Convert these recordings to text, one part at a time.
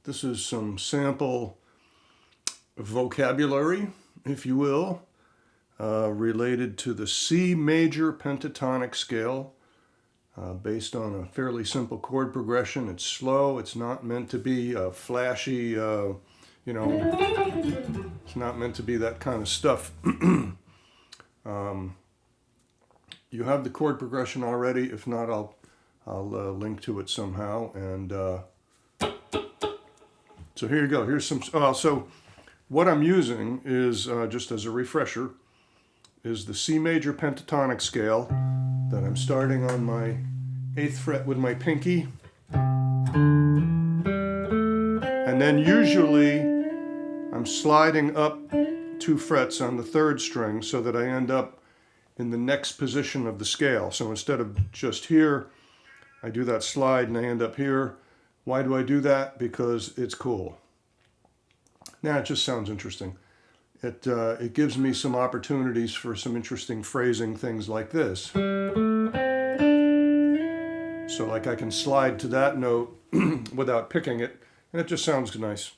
This is some sample vocabulary, if you will, related to the C major pentatonic scale, based on a fairly simple chord progression. It's slow. It's not meant to be flashy, it's not meant to be that kind of stuff. You have the chord progression already. If not, I'll link to it somehow. And so here you go. Here's some. So what I'm using is, just as a refresher, is the C major pentatonic scale that I'm starting on my 8th fret with my pinky. And then usually I'm sliding up 2 frets on the 3rd string so that I end up in the next position of the scale. So instead of just here, I do that slide and I end up here. Why do I do that? Because it's cool. Now it just sounds interesting. It gives me some opportunities for some interesting phrasing, things like this. So like I can slide to that note without picking it, and it just sounds nice.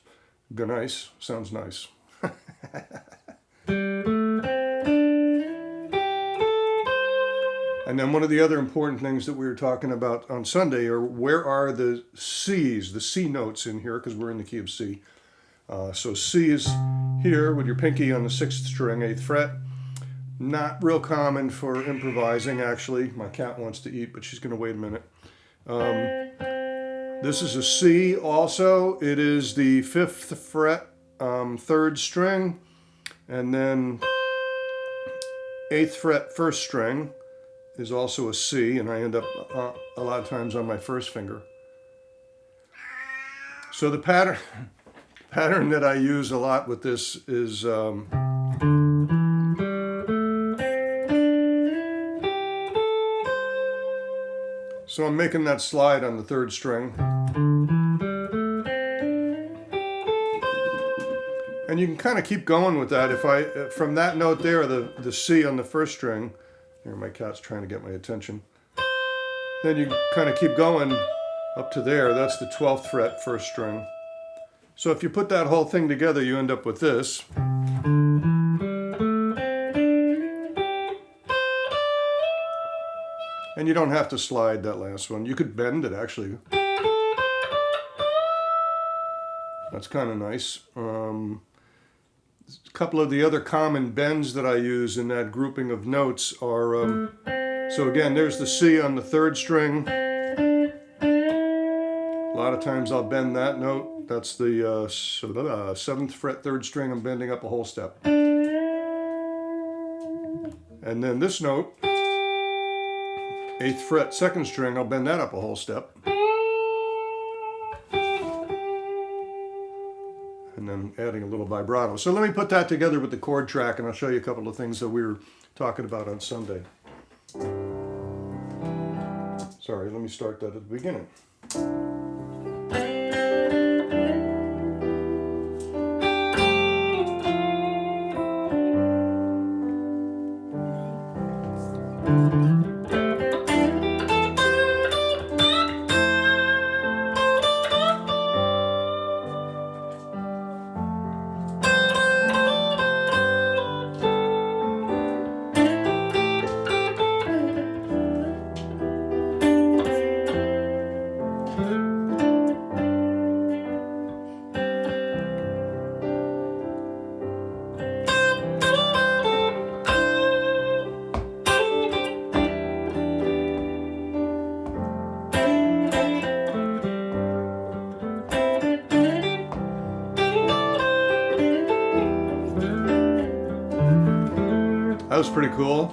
Nice, sounds nice. And then one of the other important things that we were talking about on Sunday are where are the C's, the C notes in here, because we're in the key of C. So C is here with your pinky on the 6th string, 8th fret. Not real common for improvising, actually. My cat wants to eat, but she's going to wait a minute. This is a C also. It is the 5th fret, 3rd string, and then 8th fret, 1st string is also a C, and I end up a lot of times on my 1st finger. So the pattern that I use a lot with this is so I'm making that slide on the 3rd string. And you can kind of keep going with that. If from that note there, the C on the 1st string, here my cat's trying to get my attention. Then you kind of keep going up to there. That's the 12th fret, 1st string. So if you put that whole thing together, you end up with this. And you don't have to slide that last one. You could bend it, actually. That's kind of nice. A couple of the other common bends that I use in that grouping of notes are, so again, there's the C on the 3rd string. A lot of times I'll bend that note. That's the 7th fret, 3rd string. I'm bending up a whole step. And then this note, 8th fret, 2nd string, I'll bend that up a whole step. And then adding a little vibrato. So let me put that together with the chord track, and I'll show you a couple of things that we were talking about on Sunday. Sorry, let me start that at the beginning. That was pretty cool.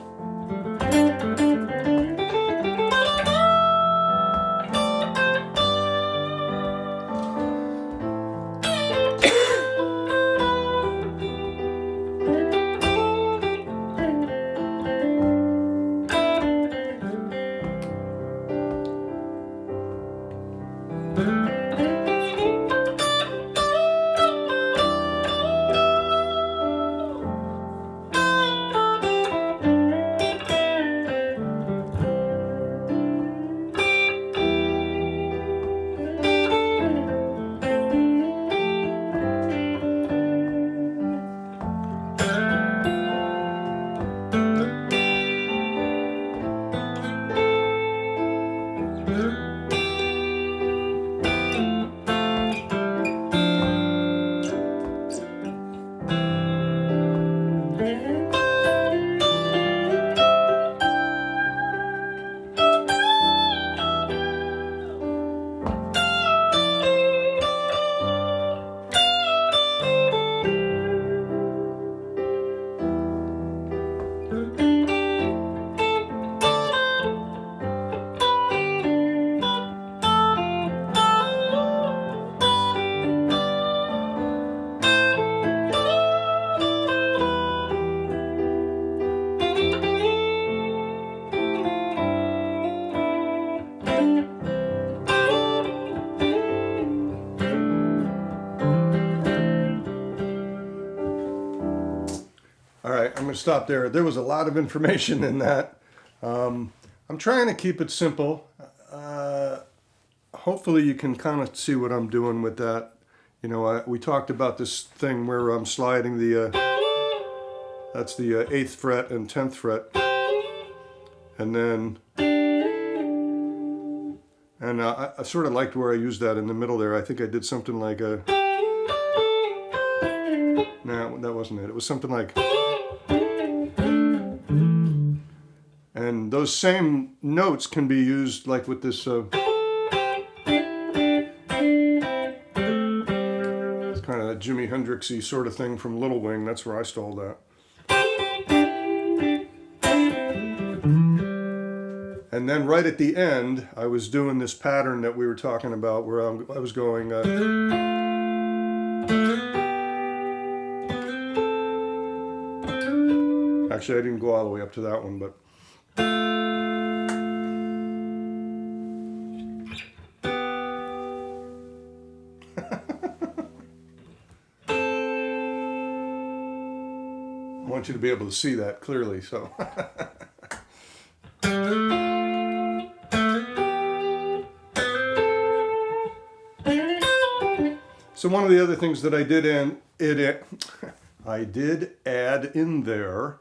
I'm going to stop there. There was a lot of information in that. I'm trying to keep it simple. Hopefully you can kind of see what I'm doing with that. You know, we talked about this thing where I'm sliding the, that's the 8th fret and 10th fret. And then, and I sort of liked where I used that in the middle there. I think I did something like a, no, that wasn't it. It was something like, and those same notes can be used like with this, it's kind of that Jimi Hendrix-y sort of thing from Little Wing. That's where I stole that. And then right at the end, I was doing this pattern that we were talking about where I was going, actually I didn't go all the way up to that one, but I want you to be able to see that clearly, so. So one of the other things that I did I did add in there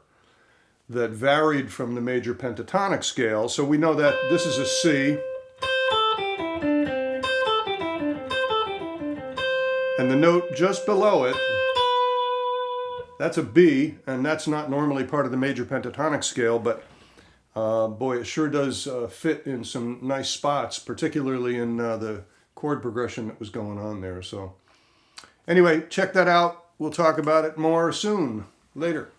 that varied from the major pentatonic scale. So we know that this is a C. And the note just below it, that's a B, and that's not normally part of the major pentatonic scale, but boy, it sure does fit in some nice spots, particularly in the chord progression that was going on there. So anyway, check that out. We'll talk about it more soon. Later.